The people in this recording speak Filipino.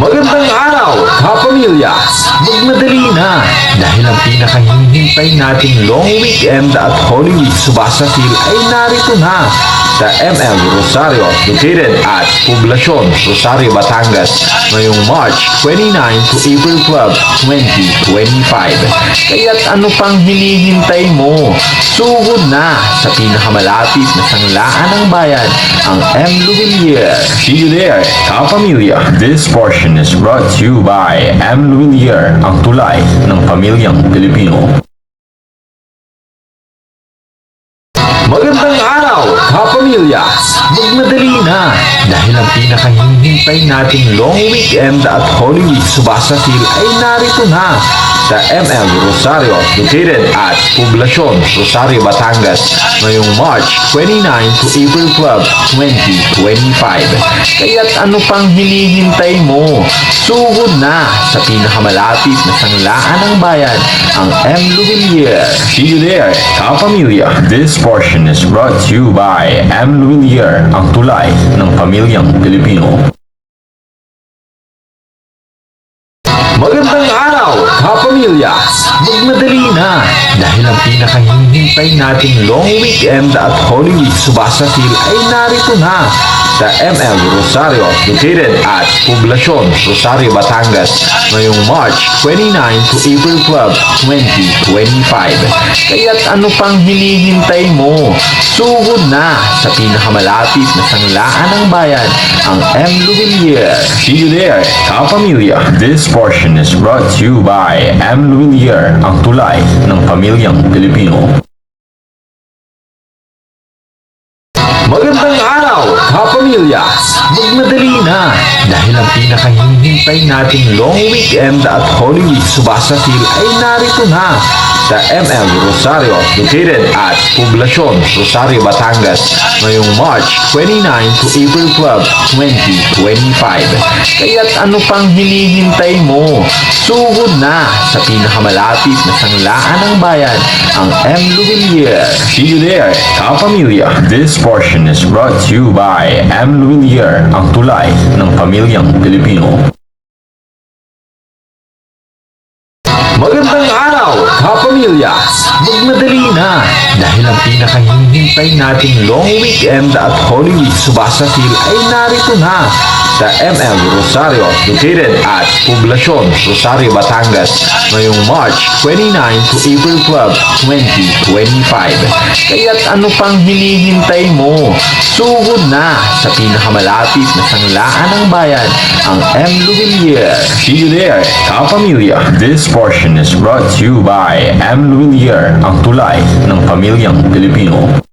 Magandang araw, kapamilya! Magmadali na dahil ang pinakahihintay nating long weekend at Holy Week Subasasil ay narito na sa ML Rosario located at Poblacion, Rosario, Batangas ngayong March 29 to April 12, 2025. Kaya't ano pang hinihintay mo? Sugod na sa pinakamalapit na sanglaan ng bayan, ang M. Luvillier. See you there, kapamilya! This portion is brought to you by M. Luvillier, ang tulay ng pamilyang Pilipino. Magandang araw, kapamilya! Magmadali na dahil ang pinakahihintay nating long weekend at Holy Week Subasasil ay narito na sa ML Rosario located at Poblacion, Rosario, Batangas ngayong March 29 to April 12, 2025. Kaya't ano pang hinihintay mo? Sugod na sa pinakamalapit na sanglaan ng bayan, ang M. Luvillier. See you there, kapamilya! This portion is brought to you by M. Luvillier, ang tulay ng pamilyang Pilipino. Magandang araw, kapamilya! Magmadali na dahil ang pinakahihintay nating long weekend at Holy Week Subasasil ay narito na sa ML Rosario located at Poblacion, Rosario, Batangas ngayong March 29 to April 12, 2025. Kaya't ano pang hinihintay mo? Sugod na sa pinakamalapit na sanglaan ng bayan, ang M. Luvillier. See you there, kapamilya! This portion is brought to you by M. Luvillier, ang tulay ng pamilyang Pilipino. Magandang araw, kapamilya! Magmadali na dahil ang pinakahihintay nating long weekend at Holy Week Subasasil ay narito na sa ML Rosario located at Poblacion, Rosario, Batangas ngayong March 29 to April 12, 2025. Kaya't ano pang hinihintay mo? Sugod na sa pinakamalapit na sanglaan ng bayan, ang M. Luvillier. See you there, kapamilya! This portion is brought to you by M. Luvillier, ang tulay ng pamilyang Pilipino. Magandang araw, kapamilya! Magmadali na dahil ang pinakahihintay nating long weekend at Holy Week Subasasil ay narito na sa ML Rosario located at Poblacion, Rosario, Batangas ngayong March 29 to April 12, 2025. Kaya't ano pang hinihintay mo? Sugod na sa pinakamalapit na sanglaan ng bayan, ang M. Luvillier. See you there, kapamilya! This portion is brought to you by M. Luvillier, ang tulay ng pamilyang Pilipino.